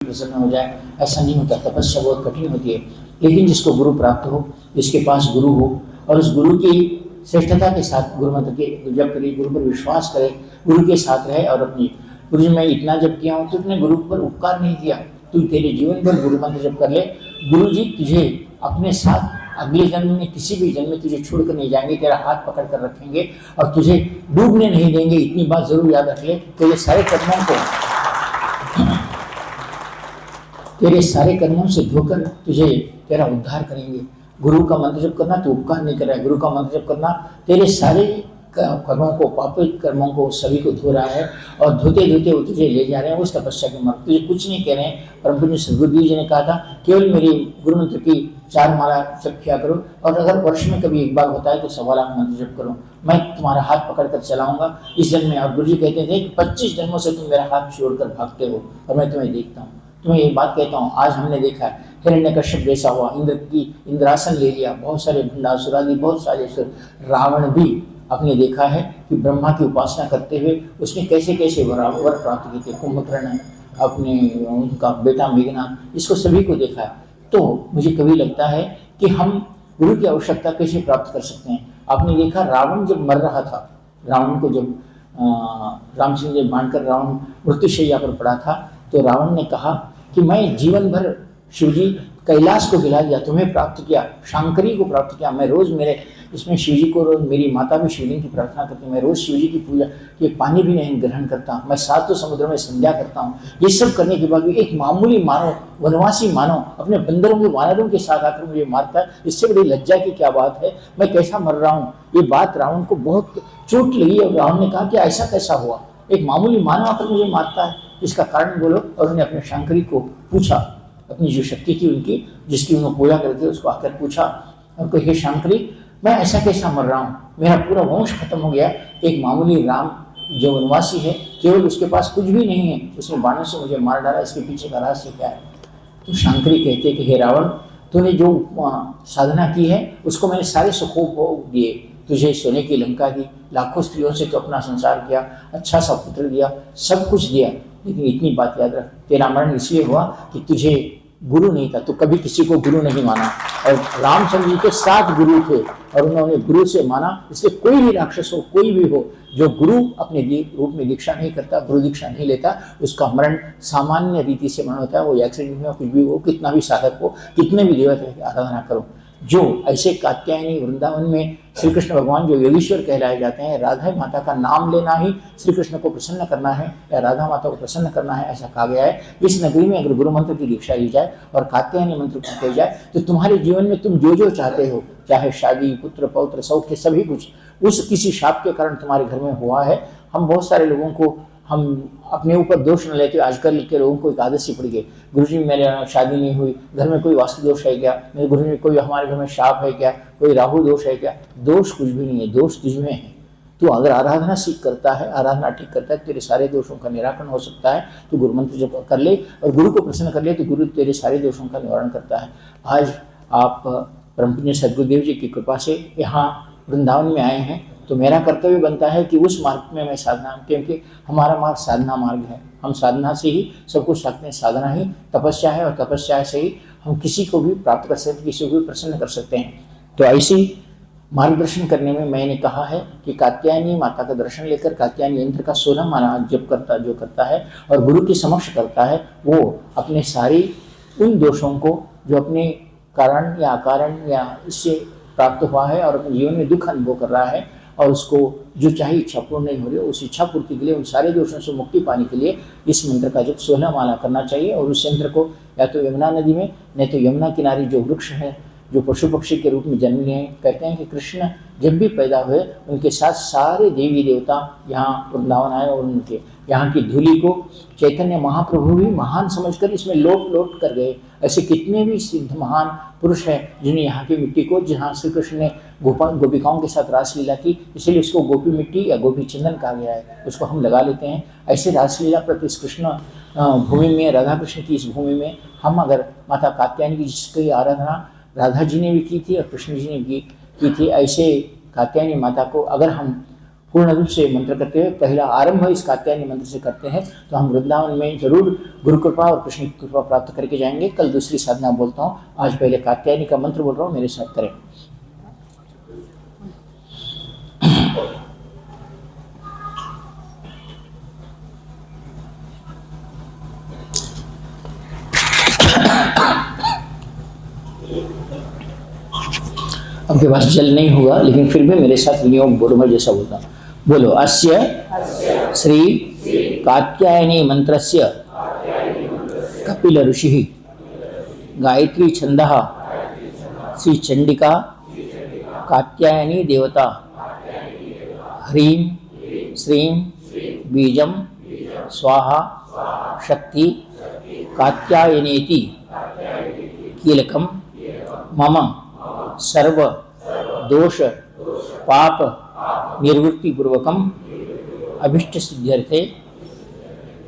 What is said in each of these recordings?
प्रसन्न हो जाए, ऐसा नहीं होता। तपस्या बहुत कठिन होती है, लेकिन जिसको गुरु प्राप्त हो, जिसके पास गुरु हो और उस गुरु की श्रेष्ठता के साथ गुरु मंत्र के जप करे, गुरु पर विश्वास करे, गुरु के साथ रहे और अपनी गुरु जी मैं इतना जप किया हूँ, तुमने गुरु पर उपकार नहीं किया, तू तेरे जीवन पर गुरु मंत्र जप कर ले, गुरु जी तुझे अपने साथ अगले जन्म में किसी भी जन्म में तुझे छोड़कर नहीं जाएंगे, तेरा हाथ पकड़ कर रखेंगे और तुझे डूबने नहीं देंगे। इतनी बात जरूर याद रख ले। तेरे सारे कर्मों से धोकर तुझे तेरा उद्धार करेंगे। गुरु का मंत्र जप करना तो उपकार नहीं कर रहा है, गुरु का मंत्र जप करना तेरे सारे कर्मों को, पापित कर्मों को सभी को धो रहा है और धोते धोते वो तुझे ले जा रहे हैं उस तपस्या के मार्ग। तुझे कुछ नहीं कह रहे हैं। परम पूज्य सद्गुरुदेव जी ने कहा था केवल मेरी गुरु मंत्र की 4 माला जप किया करो और अगर वर्ष में कभी एक बार होता है तो 1.25 लाख मंत्र जप करो, मैं तुम्हारा हाथ पकड़ कर चलाऊंगा इस जन्म में। और गुरु जी कहते थे कि 25 जन्मों से तुम मेरा हाथ छोड़कर भागते हो और मैं तुम्हें देखता हूँ। तुम्हें एक बात कहता हूँ, आज हमने देखा है हिरण्यकश्यप जैसा हुआ, इंद्रासन ले लिया, बहुत सारे भंडासुर आदि बहुत सारे रावण भी आपने देखा है कि ब्रह्मा की उपासना करते हुए उसने कैसे कैसे वर प्राप्त किए थे। कुंभकर्ण, अपने उनका बेटा मेघनाथ, इसको सभी को देखा है। तो मुझे कभी लगता है कि हम गुरु की आवश्यकता कैसे प्राप्त कर सकते हैं। आपने देखा रावण जब मर रहा था, रावण को जब रामचंद्र जी बांधकर रावण मृत्युशैया पर पड़ा था, तो रावण ने कहा कि मैं जीवन भर शिवजी कैलाश को गिला दिया, तुम्हें प्राप्त किया, शांकरी को प्राप्त किया, मैं रोज मेरे इसमें शिवजी को, रोज मेरी माता भी शिवलिंग की प्रार्थना करती है, मैं रोज शिवजी की पूजा ये पानी भी नहीं ग्रहण करता, मैं 7 समुद्र में संध्या करता हूँ। ये सब करने के बाद भी एक मामूली मानव, वनवासी मानव अपने बंदरों के वानरों के साथ आकर मुझे मारता है, इससे बड़ी लज्जा की क्या बात है, मैं कैसा मर रहा हूँ। ये बात रावण को बहुत चोट लगी और रावण ने कहा कि ऐसा कैसा हुआ, एक मामूली मानव आकर मुझे मारता है, इसका कारण बोलो। और उन्होंने अपने शांकरी को पूछा, अपनी जो शक्ति थी उनकी जिसकी उन्होंने पूजा करते उसको आकर पूछा और कहा हे शांकरी, मैं ऐसा कैसा मर रहा हूँ, मेरा पूरा वंश खत्म हो गया, एक मामूली राम जो वनवासी है, केवल उसके पास कुछ भी नहीं है, उसने बाणों से मुझे मार डाला, इसके पीछे का रहस्य क्या है। तो शांकरी कहते कि हे रावण, तूने जो साधना की है उसको मैंने सारे सुखों दिए, तुझे सोने की लंका दी, लाखों स्त्रियों से तो अपना संसार किया, अच्छा सा पुत्र दिया, सब कुछ दिया, लेकिन इतनी बात याद रख, तेरा मरण इसलिए हुआ कि तुझे गुरु नहीं था, तो कभी किसी को गुरु नहीं माना। और रामचंद्र जी के 7 गुरु थे और उन्होंने गुरु से माना, इसलिए कोई भी राक्षस हो, कोई भी हो, जो गुरु अपने रूप में दीक्षा नहीं करता, गुरु दीक्षा नहीं लेता, उसका मरण सामान्य रीति से मरण होता है। वो एक्सीडेंट में कुछ भी हो, कितना भी साधक हो, कितने भी देवता की आराधना करो। जो ऐसे कात्यायनी वृंदावन में श्री कृष्ण भगवान जो योगीश्वर कहलाए जाते हैं, राधा माता का नाम लेना ही श्री कृष्ण को प्रसन्न करना है या राधा माता को प्रसन्न करना है, ऐसा कहा गया है। इस नगरी में अगर गुरु मंत्र की दीक्षा ली जाए और कात्यायनी मंत्र को किया जाए तो तुम्हारे जीवन में तुम जो जो चाहते हो, चाहे शादी, पुत्र, पौत्र, सौख्य, सभी कुछ उस किसी शाप के कारण तुम्हारे घर में हुआ है। हम बहुत सारे लोगों को, हम अपने ऊपर दोष न लेते, आजकल के लोगों को एक आदत सी पड़ गई, गुरुजी मेरे शादी नहीं हुई, घर में कोई वास्तु दोष है क्या, मेरे गुरुजी कोई हमारे घर में शाप है क्या, कोई राहु दोष है क्या। दोष कुछ भी नहीं है, दोष तुझमें है। तो अगर आराधना सीख करता है, आराधना ठीक करता है, तेरे सारे दोषों का निराकरण हो सकता है। तो गुरु मंत्र जब कर ले और गुरु को प्रसन्न कर ले तो गुरु तेरे सारे दोषों का निवारण करता है। आज आप परम पूज्य सद्गुरुदेव जी की कृपा से यहाँ वृंदावन में आए हैं, तो मेरा कर्तव्य बनता है कि उस मार्ग में मैं साधना, क्योंकि हमारा मार्ग साधना मार्ग है, हम साधना से ही सब कुछ सकते हैं, साधना ही तपस्या है और तपस्या से ही हम किसी को भी प्राप्त कर सकते हैं, किसी को भी प्रसन्न कर सकते हैं। तो ऐसी मार्गदर्शन करने में मैंने कहा है कि कात्यायनी माता का दर्शन लेकर कात्यायनी यंत्र का 16 माला जप करता है और गुरु के समक्ष करता है, वो अपने सारी उन दोषों को जो अपने कारण या अकारण या इससे प्राप्त हुआ है और अपने जीवन में दुख अनुभव कर रहा है और उसको जो चाहे इच्छा पूर्ण नहीं हो रही, उस इच्छा पूर्ति के लिए, उन सारे दोषों से मुक्ति पाने के लिए इस मंत्र का जब 16 माला करना चाहिए। और उस यंत्र को या तो यमुना नदी में, नहीं तो यमुना किनारे जो वृक्ष है, जो पशु पक्षी के रूप में जन्म लिए हैं, कहते हैं कि कृष्ण जब भी पैदा हुए उनके साथ सारे देवी देवता यहाँ वृंदावन आए और उनके यहाँ की धूलि को चैतन्य महाप्रभु भी महान समझकर इसमें लौट कर गए। ऐसे कितने भी सिद्ध महान पुरुष हैं जिन्हें यहाँ की मिट्टी को, जहाँ श्री कृष्ण ने गोपिकाओं के साथ रासलीला की, इसलिए उसको गोपी मिट्टी या गोपी चंदन कहा गया है, उसको हम लगा लेते हैं। ऐसे रासलीला प्रति इस कृष्ण भूमि में, राधा कृष्ण की इस भूमि में हम अगर माता कात्यायनी की जिसकी आराधना राधा जी ने भी की थी और कृष्ण जी ने भी की थी, ऐसे कात्यायनी माता को अगर हम पूर्ण रूप से मंत्र करते हुए पहला आरंभ इस कात्यायनी मंत्र से करते हैं, तो हम वृंदावन में जरूर गुरु कृपा और कृष्ण की कृपा प्राप्त करके जाएंगे। कल दूसरी साधना बोलता हूँ, आज पहले कात्यायनी का मंत्र बोल रहा हूँ, मेरे साथ करें। आपके पास जल नहीं होगा, लेकिन फिर भी मेरे साथ विनियोग बोलो, मैं जैसा बोलता हूँ। बोलो, अस्य श्री कात्यायनी मंत्रस्य कपिल ऋषि गायत्री छंदः श्री चंडिका कात्यायनी देवता ह्रीं श्रीं बीजं स्वाहा शक्ति कात्यायनेति कीलकं मम सर्व दोष पाप निर्वृत्ति पूर्वकम अभिष्ट सिद्ध्यर्थे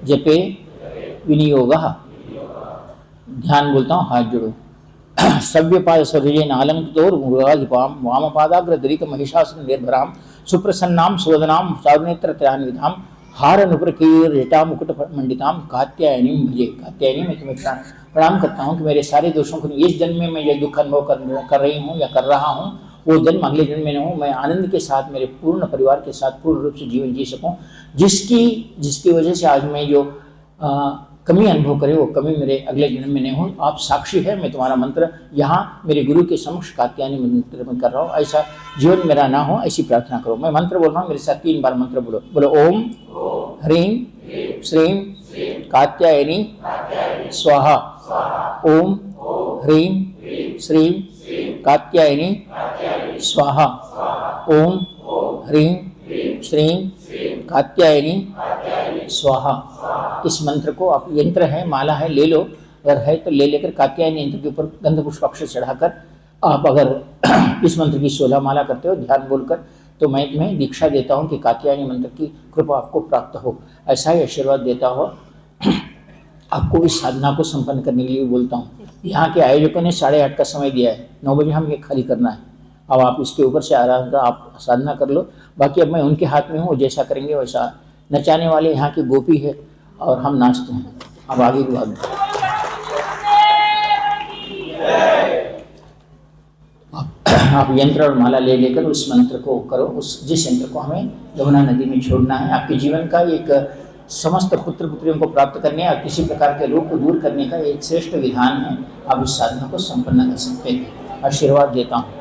जपे विनियोगः। ध्यान बोलता हूँ, हाथ जोड़ो। सव्यपाय सौर्येन आलंकृतोर्मुगाधिपां वामपादाग्रदरित महिषासुर निर्भरां सुप्रसन्नां सुवदनां साधनेत्र त्रयान्वितां हारनुप्रकीर्जटां मुकुट मंडितां कात्यायनीं भजे। कात्यायनी, मैं तुम्हें प्रणाम करता हूँ कि मेरे सारे दोषों को इस जन्म में मैं जो दुख अनुभव कर रही हूँ या कर रहा हूँ, वो जन्म अगले जन्म में न हो, मैं आनंद के साथ मेरे पूर्ण परिवार के साथ पूर्ण रूप से जीवन जी सकूं। जिसकी वजह से आज मैं जो कमी अनुभव करे, वो कमी मेरे अगले जन्म में नहीं हो। आप साक्षी है, मैं तुम्हारा मंत्र यहाँ मेरे गुरु के समक्ष कात्यायनी मंत्र में कर रहा हूँ, ऐसा जीवन मेरा ना हो, ऐसी प्रार्थना करो। मैं मंत्र बोल रहा हूँ, मेरे साथ 3 बार मंत्र बोलो। बोलो, ओम ह्रीं श्रीं कात्यायनी स्वाहा। ओम ह्रीं श्रीं कात्यायनी स्वाहा। ओम ह्रीं श्रीं कात्यायनी स्वाहा। इस मंत्र को आप, यंत्र है, माला है, ले लो, अगर है तो ले लेकर कात्यायनी यंत्र के ऊपर गंध पुष्पाक्ष चढ़ाकर आप अगर इस मंत्र की 16 माला करते हो ध्यान बोलकर, तो मैं तुम्हें दीक्षा देता हूँ कि कात्यायनी मंत्र की कृपा आपको प्राप्त हो। ऐसा ही आशीर्वाद देता हो आपको इस साधना को संपन्न करने के लिए बोलता हूँ। यहाँ के आयोजकों ने 8:30 का समय दिया है, 9 बजे हम ये खाली करना है। अब आप इसके ऊपर से आराम से आप साधना कर लो। बाकी अब मैं उनके हाथ में हूँ, जैसा करेंगे वैसा। नचाने वाले यहाँ की गोपी है और हम नाचते हैं। अब आगे की बात, आप यंत्र और माला ले लेकर उस मंत्र को करो। उस जिस यंत्र को हमें यमुना नदी में छोड़ना है, आपके जीवन का एक समस्त पुत्र पुत्रियों को प्राप्त करने और किसी प्रकार के रोग को दूर करने का एक श्रेष्ठ विधान है। आप इस साधना को संपन्न कर सकते हैं। आशीर्वाद देता हूँ।